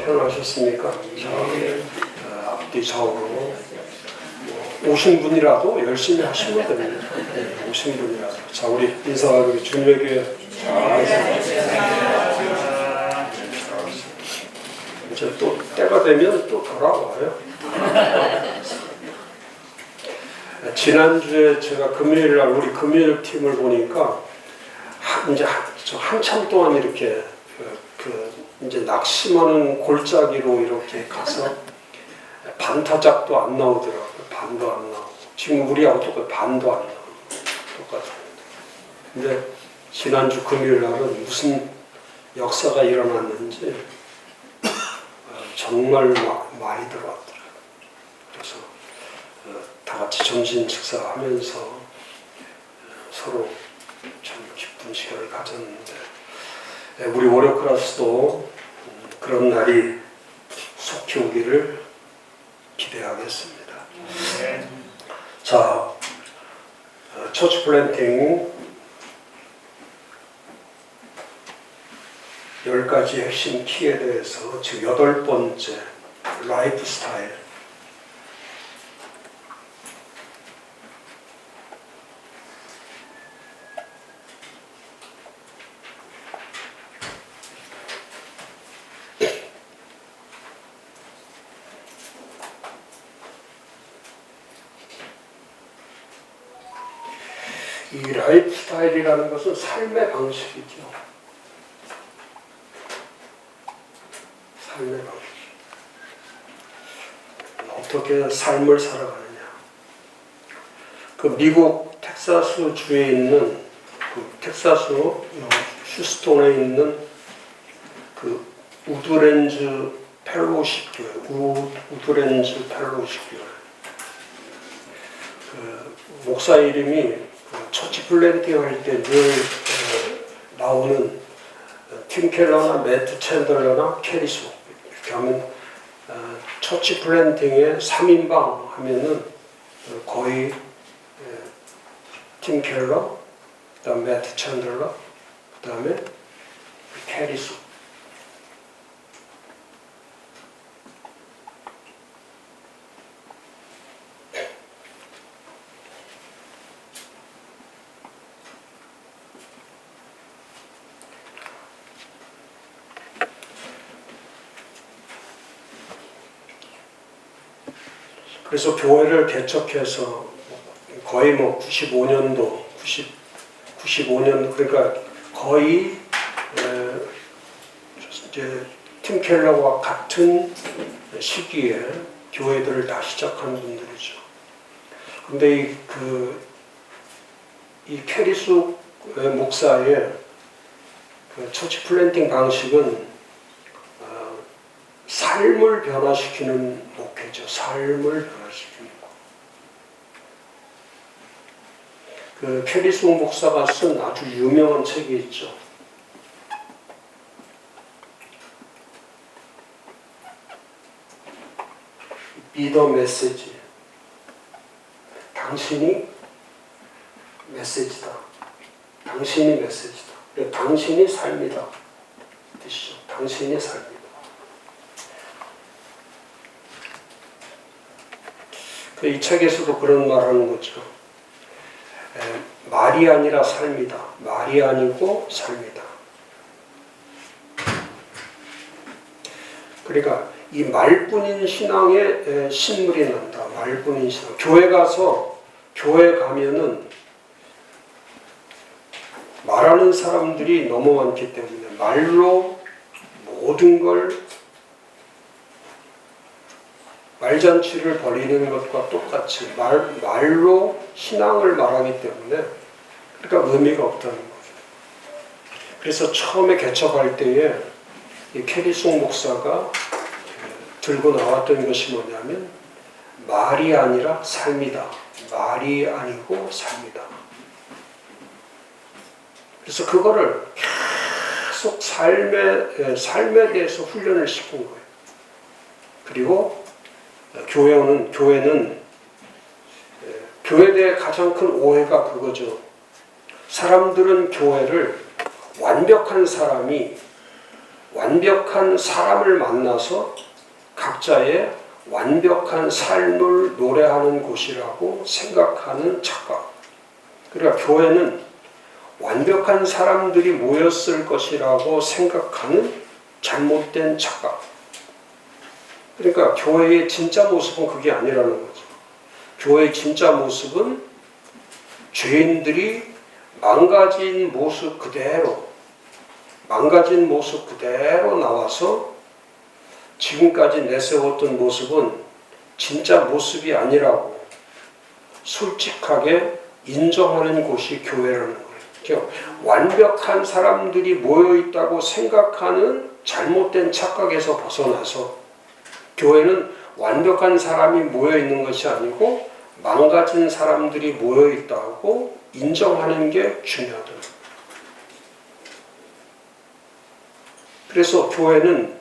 편하셨습니까? 앞뒤 좌우로 오신 분이라도 열심히 하시면 됩니다. 오신 분이라도. 자, 우리 인사하고 주님에게 이제 또 때가 되면 또 돌아와요. 지난주에 제가 금요일날 우리 금요일 팀을 보니까 이제 한참 동안 이렇게 이제 낙심하는 골짜기로 이렇게 가서 반타작도 안 나오더라고요. 반도 안 나오고. 지금 우리하고 똑같아요. 반도 안 나오고. 똑같아요. 근데 지난주 금요일 날은 무슨 역사가 일어났는지 정말 많이 들어왔더라고요. 그래서 다 같이 점심 식사하면서 서로 참 기쁜 시간을 가졌는데 우리 월요 클래스도 그런 날이 속히 오기를 기대하겠습니다. 자, 처치 플랜팅 10가지 핵심 키에 대해서 지금 8번째 라이프 스타일. 이 라이프 스타일이라는 것은 삶의 방식이죠. 삶의 방식. 어떻게 삶을 살아가느냐. 그 미국 텍사스 주에 있는 텍사스 휴스톤에 있는 그 우드랜즈 펠로우십 교회, 우드랜즈 펠로우십 교회. 그 목사 이름이 처치 플랜팅 할 때 늘 나오는 팀 켈러나 매트 챈들러나 캐리스 이렇게 하면 처치 플랜팅의 3인방 하면은 거의 팀 켈러, 그다음 매트 챈들러, 그다음에 캐리스. 그래서 교회를 개척해서 거의 95년도 그러니까 거의 이제 팀 켈러와 같은 시기에 교회들을 다 시작한 분들이죠. 근데 이 캐리스 목사의 그 처치 플랜팅 방식은 삶을 변화시키는 목회죠. 삶을 변화시키는 거. 그 캐리스 목사가 쓴 아주 유명한 책이 있죠. Be the message. 당신이 메시지다. 당신이 메시지다. 당신이 삶이다. 뜻이죠. 당신이 삶이다. 이 책에서도 그런 말하는 거죠. 말이 아니라 삶이다. 말이 아니고 삶이다. 그러니까 이 말뿐인 신앙에 신물이 난다. 말뿐인 신앙. 교회 가면은 말하는 사람들이 너무 많기 때문에 말로 모든 걸 말잔치를 벌이는 것과 똑같이 말로 신앙을 말하기 때문에 그러니까 의미가 없다는 거죠. 그래서 처음에 개척할 때에 이 캐리송 목사가 들고 나왔던 것이 뭐냐면 말이 아니라 삶이다. 말이 아니고 삶이다. 그래서 그거를 계속 삶에 대해서 훈련을 시킨 거예요. 그리고 교회는 교회에 대해 가장 큰 오해가 그거죠. 사람들은 교회를 완벽한 사람이 완벽한 사람을 만나서 각자의 완벽한 삶을 노래하는 곳이라고 생각하는 착각. 그러니까 교회는 완벽한 사람들이 모였을 것이라고 생각하는 잘못된 착각. 그러니까 교회의 진짜 모습은 그게 아니라는 거죠. 교회의 진짜 모습은 죄인들이 망가진 모습 그대로 나와서 지금까지 내세웠던 모습은 진짜 모습이 아니라고 솔직하게 인정하는 곳이 교회라는 거예요. 완벽한 사람들이 모여있다고 생각하는 잘못된 착각에서 벗어나서 교회는 완벽한 사람이 모여있는 것이 아니고 망가진 사람들이 모여있다고 인정하는 게 중요하다. 그래서 교회는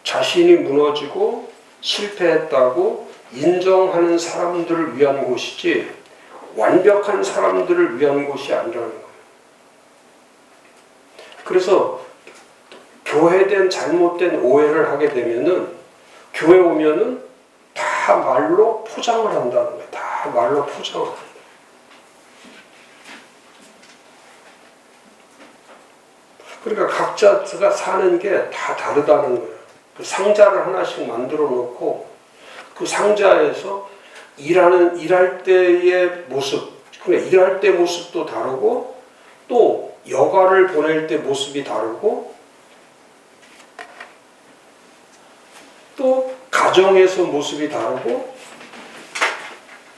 자신이 무너지고 실패했다고 인정하는 사람들을 위한 곳이지 완벽한 사람들을 위한 곳이 아니라는 거예요. 그래서 교회에 대한 잘못된 오해를 하게 되면은 교회 오면은 다 말로 포장을 한다는 거예요. 다 말로 포장을 한다. 그러니까 각자가 사는 게 다 다르다는 거예요. 그 상자를 하나씩 만들어 놓고 그 상자에서 일할 때의 모습, 그러니까 일할 때 모습도 다르고 또 여가를 보낼 때 모습이 다르고 또 가정에서 모습이 다르고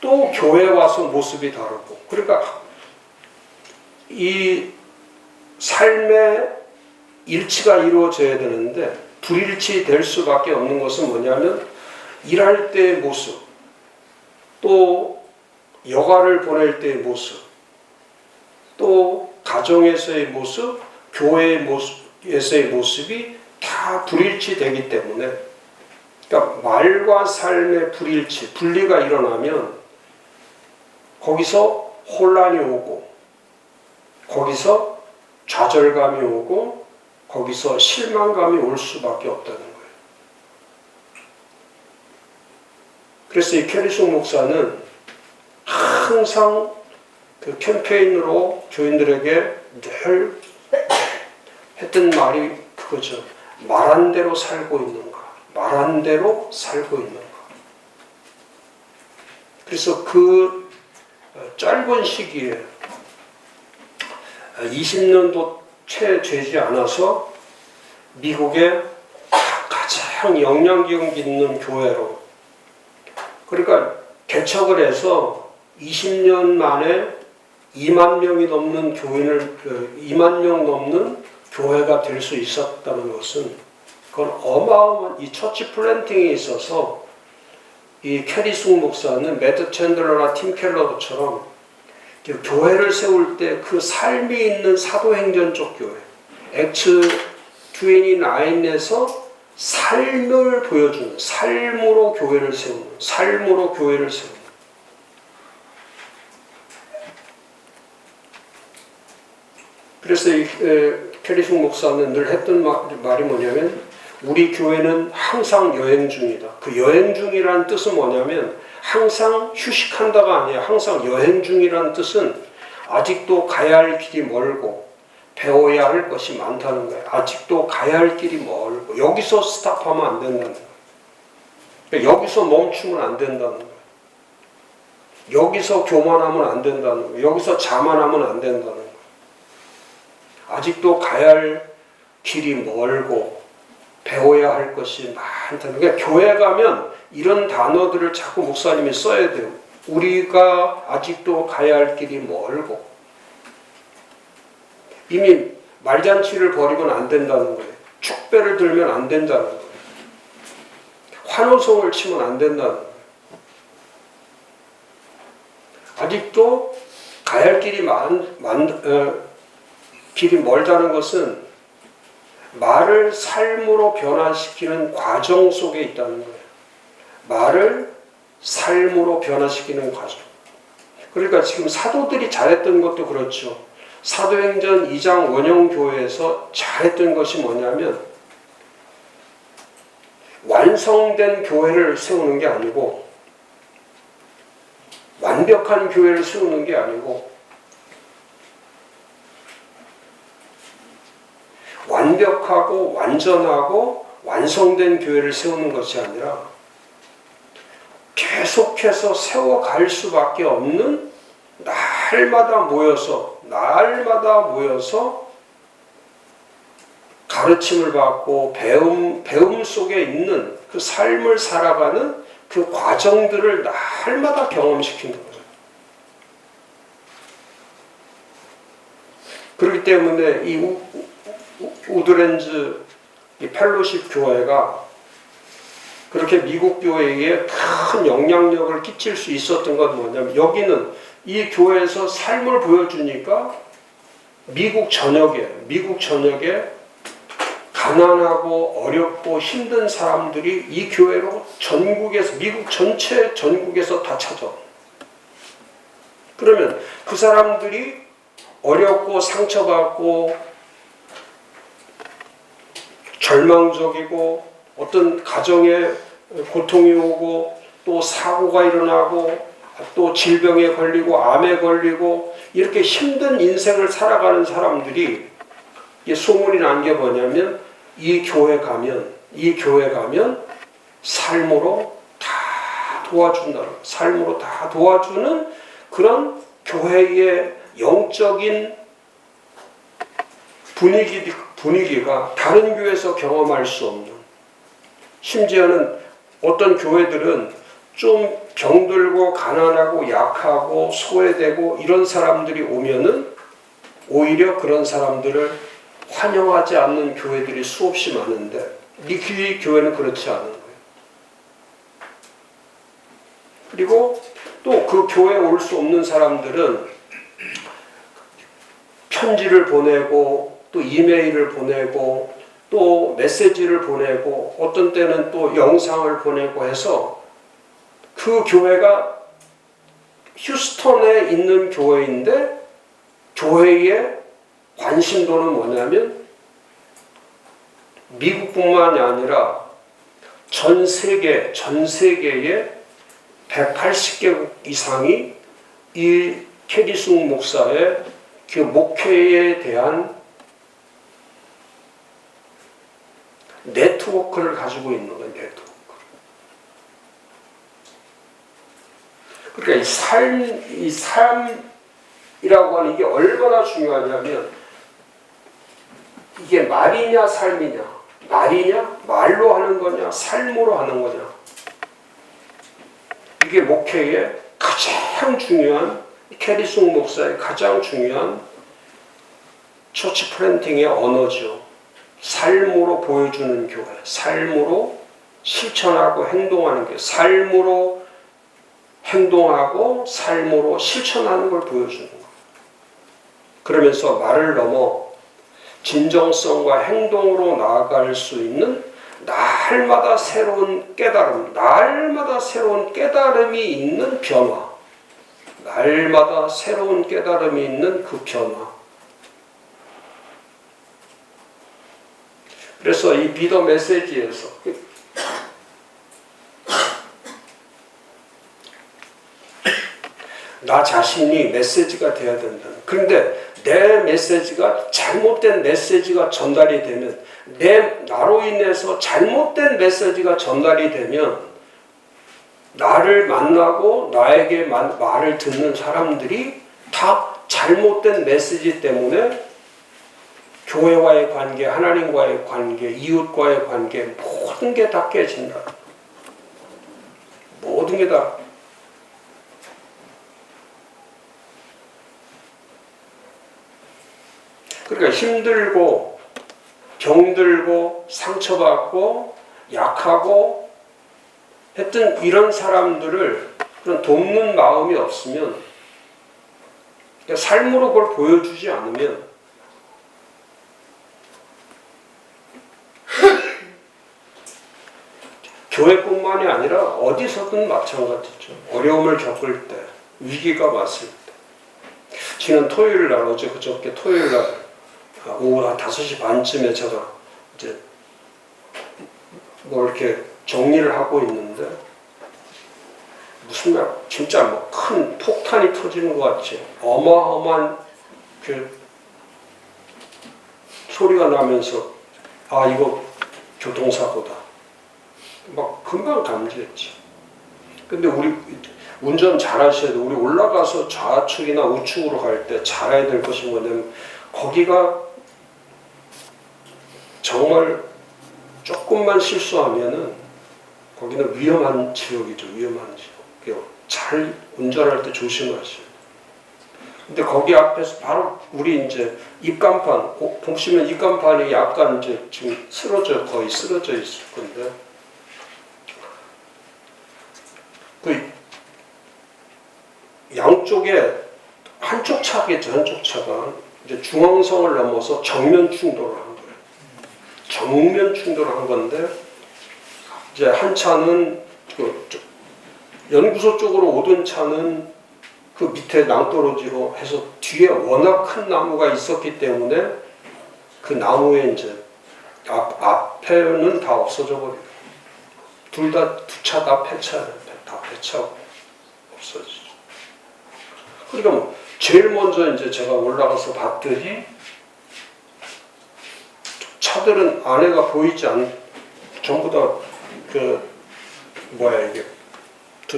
또 교회 와서 모습이 다르고 그러니까 이 삶의 일치가 이루어져야 되는데 불일치 될 수밖에 없는 것은 뭐냐면 일할 때의 모습 또 여가를 보낼 때의 모습 또 가정에서의 모습 교회의 모습에서의 모습이 다 불일치되기 때문에 그러니까 말과 삶의 불일치 분리가 일어나면 거기서 혼란이 오고 거기서 좌절감이 오고 거기서 실망감이 올 수밖에 없다는 거예요. 그래서 이 캐리송 목사는 항상 그 캠페인으로 교인들에게 늘 했던 말이 그거죠. 말한 대로 살고 있는가. 말한 대로 살고 있는가. 그래서 그 짧은 시기에 20년도 채 되지 않아서 미국의 가장 영향력 있는 교회로 그러니까 개척을 해서 20년 만에 2만 명이 넘는 2만 명 넘는 교회가 될 수 있었다는 것은 그건 어마어마한 이 처치 플랜팅에 있어서 이 캐리송 목사는 매트 챈들러나 팀 켈러처럼 교회를 세울 때 그 삶이 있는 사도행전 쪽 교회 액츠 29에서 삶을 보여주는 삶으로 교회를 세우는 삶으로 교회를 세우는 그래서 이 캐리송 목사는 늘 했던 말이 뭐냐면 우리 교회는 항상 여행 중이다. 그 여행 중이라는 뜻은 뭐냐면 항상 휴식한다가 아니야. 항상 여행 중이라는 뜻은 아직도 가야 할 길이 멀고 배워야 할 것이 많다는 거예요. 아직도 가야 할 길이 멀고 여기서 스탑하면 안 된다는 거예요. 그러니까 여기서 멈추면 안 된다는 거예요. 여기서 교만하면 안 된다는 거예요. 여기서 자만하면 안 된다는 거예요. 아직도 가야 할 길이 멀고 배워야 할 것이 많다는 거예요. 그러니까 교회 가면 이런 단어들을 자꾸 목사님이 써야 돼요. 우리가 아직도 가야 할 길이 멀고 이미 말잔치를 벌이면 안 된다는 거예요. 축배를 들면 안 된다는 거예요. 환호성을 치면 안 된다는 거예요. 아직도 가야 할 길이 길이 멀다는 것은 말을 삶으로 변화시키는 과정 속에 있다는 거예요. 말을 삶으로 변화시키는 과정. 그러니까 지금 사도들이 잘했던 것도 그렇죠. 사도행전 2장 원형교회에서 잘했던 것이 뭐냐면 완성된 교회를 세우는 게 아니고, 완벽한 교회를 세우는 게 아니고, 완벽하고 완전하고 완성된 교회를 세우는 것이 아니라 계속해서 세워갈 수밖에 없는, 날마다 모여서 가르침을 받고 배움 속에 있는 그 삶을 살아가는 그 과정들을 날마다 경험시키는 거예요. 그렇기 때문에 이 우드랜드 이 펠로십 교회가 그렇게 미국 교회에 큰 영향력을 끼칠 수 있었던 건 뭐냐면, 여기는 이 교회에서 삶을 보여주니까 미국 전역에 가난하고 어렵고 힘든 사람들이 이 교회로 전국에서, 미국 전체 전국에서 다 찾아. 그러면 그 사람들이 어렵고 상처받고 절망적이고 어떤 가정에 고통이 오고 또 사고가 일어나고 또 질병에 걸리고 암에 걸리고 이렇게 힘든 인생을 살아가는 사람들이, 소문이 난 게 뭐냐면, 이 교회 가면 삶으로 다 도와준다. 삶으로 다 도와주는 그런 교회의 영적인 분위기가 다른 교회에서 경험할 수 없는, 심지어는 어떤 교회들은 좀 병들고 가난하고 약하고 소외되고 이런 사람들이 오면은 오히려 그런 사람들을 환영하지 않는 교회들이 수없이 많은데, 이 교회는 그렇지 않은 거예요. 그리고 또 그 교회에 올 수 없는 사람들은 편지를 보내고 또 이메일을 보내고 또 메시지를 보내고 어떤 때는 또 영상을 보내고 해서, 그 교회가 휴스턴에 있는 교회인데 교회의 관심도는 뭐냐면, 미국뿐만이 아니라 전 세계의 180개국 이상이 이 캐리숭 목사의 그 목회에 대한 네트워크를 가지고 있는 거예요. 네트워크. 그러니까 이 삶이라고 하는 게 얼마나 중요하냐면, 이게 말이냐 삶이냐, 말로 하는 거냐, 삶으로 하는 거냐. 이게 목회의 가장 중요한, 캐리숭 목사의 가장 중요한 처치 플랜팅의 언어죠. 삶으로 보여주는 교회, 삶으로 실천하고 행동하는 교회, 삶으로 행동하고 삶으로 실천하는 걸 보여주는 거예요. 그러면서 말을 넘어 진정성과 행동으로 나아갈 수 있는 날마다 새로운 깨달음, 날마다 새로운 깨달음이 있는 변화, 날마다 새로운 깨달음이 있는 그 변화. 그래서 이 비더 메시지에서 나 자신이 메시지가 돼야 된다. 그런데 내 메시지가 잘못된 메시지가 전달이 되면, 나로 인해서 잘못된 메시지가 전달이 되면, 나를 만나고 나에게 말을 듣는 사람들이 다 잘못된 메시지 때문에 교회와의 관계, 하나님과의 관계, 이웃과의 관계, 모든 게 다 깨진다. 모든 게 다. 그러니까 힘들고 병들고 상처받고 약하고 했던 이런 사람들을 그런 돕는 마음이 없으면, 그러니까 삶으로 그걸 보여주지 않으면, 교회뿐만이 아니라 어디서든 마찬가지죠. 어려움을 겪을 때, 위기가 왔을 때. 지난 토요일 날, 그저께 토요일 날 오후 한 5시 반쯤에 제가 이제 뭐 이렇게 정리를 하고 있는데 무슨 말 진짜 뭐 큰 폭탄이 터지는 것 같이 어마어마한 그 소리가 나면서 아 이거 교통사고다 막 금방 감지했지. 근데 우리 운전 잘 하셔야 돼. 우리 올라가서 좌측이나 우측으로 갈 때 잘해야 될 것이 뭐냐면 거기가 정말 조금만 실수하면은 거기는 위험한 지역이죠. 위험한 지역. 잘 운전할 때 조심하셔야 돼요. 근데 거기 앞에서 바로 우리 이제 입간판, 보시면 입간판이 약간 이제 지금 거의 쓰러져 있을 건데, 그 양쪽에 한쪽 차겠죠. 한쪽 차가 이제 중앙선을 넘어서 정면 충돌을 한 거예요. 정면 충돌을 한 건데, 이제 한 차는 연구소 쪽으로 오던 차는 그 밑에 낭떠러지로 해서 뒤에 워낙 큰 나무가 있었기 때문에 그 나무에 이제 앞에는 다 없어져 버리고 두 차 다 폐차 없어지죠. 그러니까 뭐 제일 먼저 이제 제가 올라가서 봤더니 차들은 안에가 보이지 전부 다 이게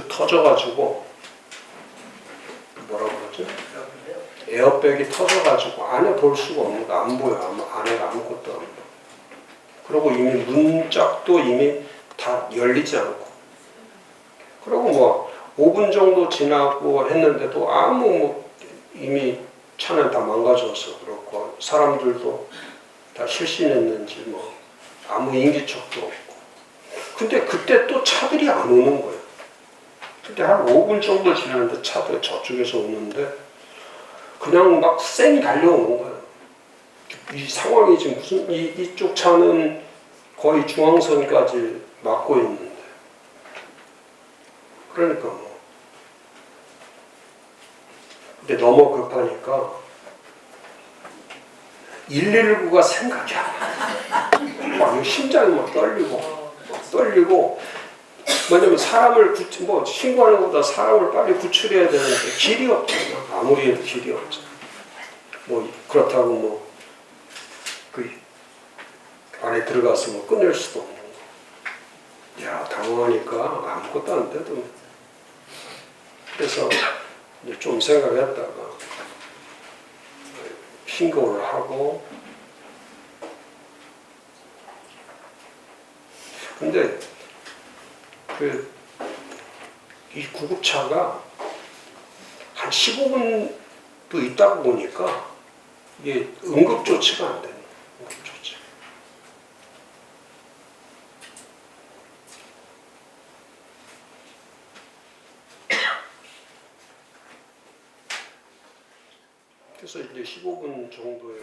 터져가지고 뭐라고 그러지? 에어백이 터져가지고 안에 볼 수가 없는 거 안 보여. 안에가 아무것도 안 보여. 그리고 이미 문짝도 이미 다 열리지 않고. 그리고 뭐 5분 정도 지나고 했는데도 이미 차는 다 망가져서 그렇고 사람들도 다 실신했는지 뭐 아무 인기척도 없고. 근데 그때 또 차들이 안 오는 거예요. 근데 한 5분 정도 지났는데 차도 저쪽에서 오는데 그냥 막 쌩 달려오는 거예요. 이 상황이 지금 무슨 이쪽 차는 거의 중앙선까지 막고 있는데 그러니까 뭐 근데 너무 급하니까 119가 생각이 안 나. 막 심장이 막 떨리고 왜냐면 사람을 신고하는 것보다 사람을 빨리 구출해야 되는데 길이 없잖아. 아무리 해도 길이 없잖아. 그렇다고 그 안에 들어가서 끊을 수도 없는 거. 야, 당황하니까 아무것도 안 돼도. 그래서 이제 좀 생각했다가 신고를 하고 근데 이 구급차가 한 15분도 있다가 보니까 이게 응급조치가 안 되는 응급조치. 그래서 이제 15분 정도에